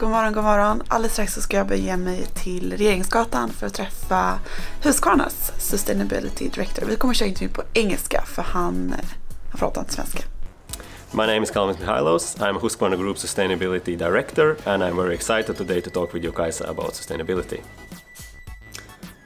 God morgon, god morgon. Alldeles strax så ska jag bege mig till Regeringsgatan för att träffa Husqvarnas Sustainability Director. Vi kommer köra intervju på engelska för han pratar inte svenska. My name is Kalmis Mihailos. I'm Husqvarna Group Sustainability Director and I'm very excited today to talk with you guys about sustainability.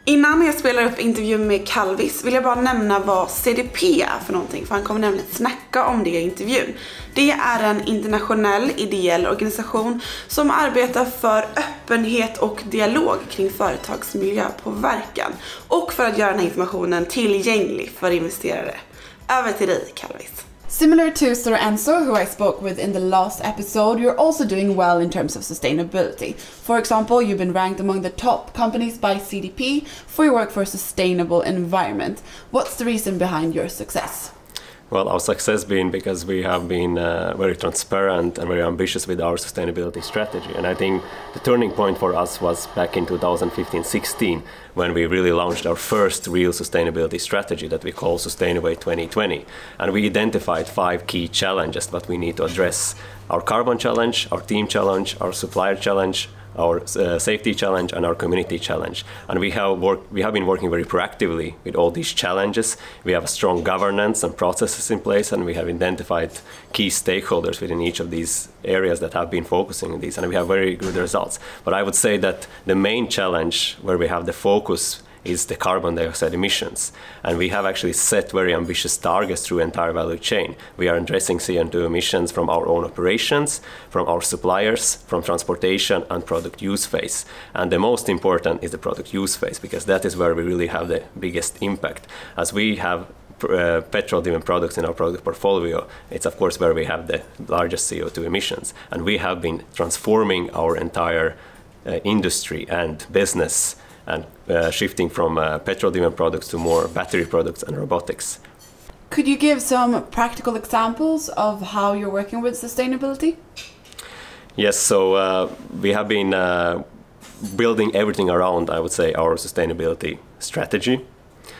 Innan jag spelar upp intervjun med Kalvis vill jag bara nämna vad CDP är för någonting, för han kommer nämligen snacka om det i intervjun. Det är en internationell ideell organisation som arbetar för öppenhet och dialog kring företags miljöpåverkan och för att göra den här informationen tillgänglig för investerare. Över till dig, Kalvis. Similar to Stora Enso, who I spoke with in the last episode, you're also doing well in terms of sustainability. For example, you've been ranked among the top companies by CDP for your work for a sustainable environment. What's the reason behind your success? Well, our success been because we have been very transparent and very ambitious with our sustainability strategy. And I think the turning point for us was back in 2015-16 when we really launched our first real sustainability strategy that we call Sustainaway 2020. And we identified 5 key challenges that we need to address: our carbon challenge, our team challenge, our supplier challenge, our safety challenge and our community challenge. And we have been working very proactively with all these challenges. We have a strong governance and processes in place, and we have identified key stakeholders within each of these areas that have been focusing on these, and we have very good results. But I would say that the main challenge where we have the focus is the carbon dioxide emissions. And we have actually set very ambitious targets through entire value chain. We are addressing CO2 emissions from our own operations, from our suppliers, from transportation and product use phase. And the most important is the product use phase, because that is where we really have the biggest impact. As we have petrol-driven products in our product portfolio, it's of course where we have the largest CO2 emissions. And we have been transforming our entire industry and business and shifting from petrol-driven products to more battery products and robotics. Could you give some practical examples of how you're working with sustainability? Yes, so we have been building everything around, I would say, our sustainability strategy.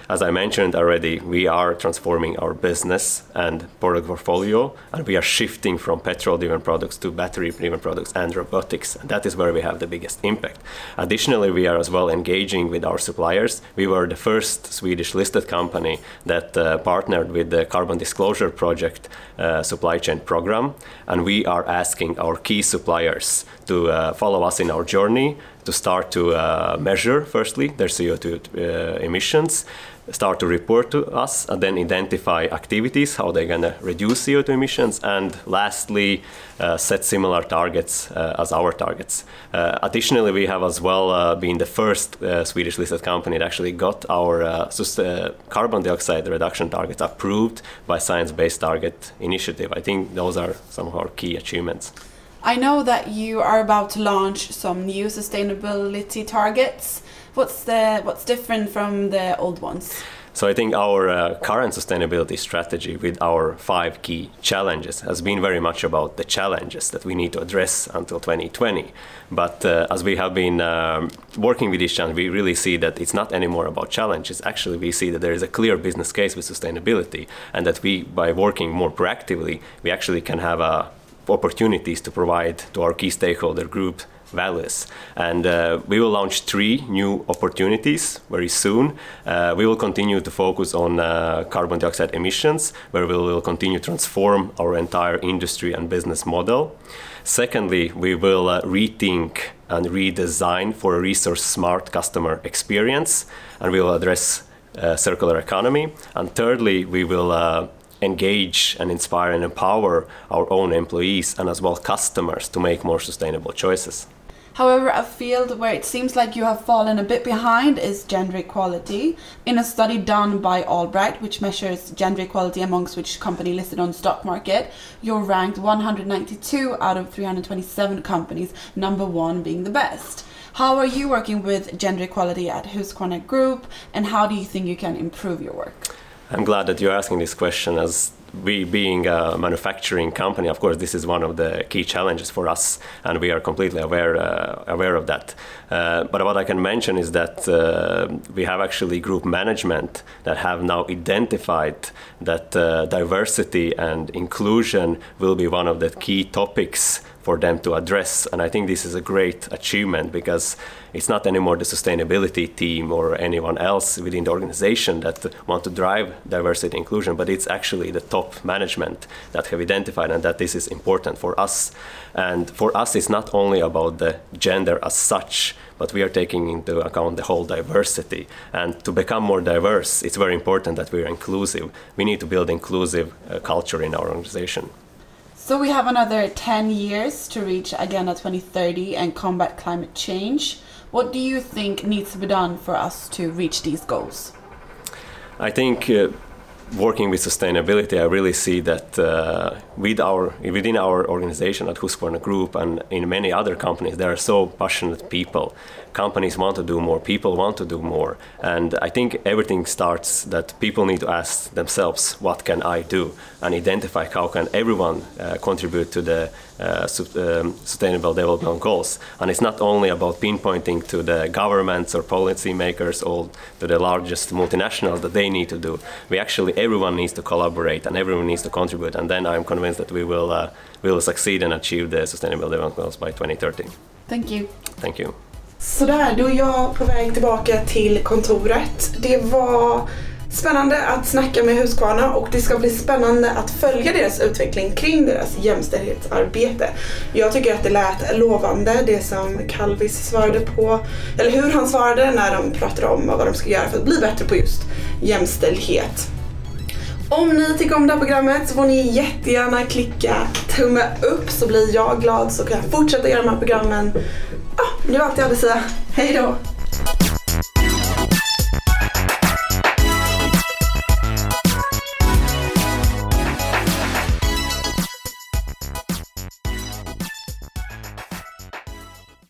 As I mentioned already, we are transforming our business and product portfolio, and we are shifting from petrol-driven products to battery-driven products and robotics. And that is where we have the biggest impact. Additionally, we are as well engaging with our suppliers. We were the first Swedish listed company that partnered with the Carbon Disclosure Project supply chain program, and we are asking our key suppliers to follow us in our journey, to start to measure, firstly, their CO2 emissions, start to report to us, and then identify activities, how they're going to reduce CO2 emissions, and lastly, set similar targets as our targets. Additionally, we have as well been the first Swedish listed company that actually got our carbon dioxide reduction targets approved by Science Based Target Initiative. I think those are some of our key achievements. I know that you are about to launch some new sustainability targets. What's different from the old ones? So I think our current sustainability strategy with our 5 key challenges has been very much about the challenges that we need to address until 2020. But as we have been working with these challenges, we really see that it's not anymore about challenges. Actually, we see that there is a clear business case with sustainability, and that we, by working more proactively, we actually can have opportunities to provide to our key stakeholder group values. And we will launch 3 new opportunities very soon. We will continue to focus on carbon dioxide emissions, where we will continue to transform our entire industry and business model. Secondly, we will rethink and redesign for a resource-smart customer experience, and we will address circular economy. And thirdly, we will engage and inspire and empower our own employees and as well customers to make more sustainable choices. However, a field where it seems like you have fallen a bit behind is gender equality. In a study done by Albright, which measures gender equality among Swedish companies listed on the stock market, you're ranked 192 out of 327 companies, number 1 being the best. How are you working with gender equality at Husqvarna Group, and how do you think you can improve your work? I'm glad that you're asking this question, as we being a manufacturing company, of course, this is one of the key challenges for us, and we are completely aware of that. But what I can mention is that we have actually group management that have now identified that diversity and inclusion will be one of the key topics for them to address. And I think this is a great achievement because it's not anymore the sustainability team or anyone else within the organization that want to drive diversity inclusion, but it's actually the top management that have identified and that this is important for us. And for us, it's not only about the gender as such, but we are taking into account the whole diversity. And to become more diverse, it's very important that we're inclusive. We need to build inclusive culture in our organization. So we have another 10 years to reach Agenda 2030 and combat climate change. What do you think needs to be done for us to reach these goals? I think working with sustainability, I really see that within our organization at Husqvarna Group and in many other companies, there are so passionate people. Companies want to do more, people want to do more. And I think everything starts that people need to ask themselves, what can I do? And identify how can everyone contribute to the sustainable development goals. And it's not only about pinpointing to the governments or policy makers or to the largest multinationals that they need to do. Everyone needs to collaborate and everyone needs to contribute. And then I'm convinced that we will succeed and achieve the sustainable development goals by 2030. Thank you. Thank you. Så där, då är jag på väg tillbaka till kontoret. Det var spännande att snacka med Husqvarna och det ska bli spännande att följa deras utveckling kring deras jämställdhetsarbete. Jag tycker att det lät lovande det som Calvis svarade på, eller hur han svarade när de pratade om vad de ska göra för att bli bättre på just jämställdhet. Om ni tycker om det här programmet så får ni jättegärna klicka tumme upp så blir jag glad så kan jag fortsätta göra de här programmen. Nu är allt jag hade att säga. Hej då!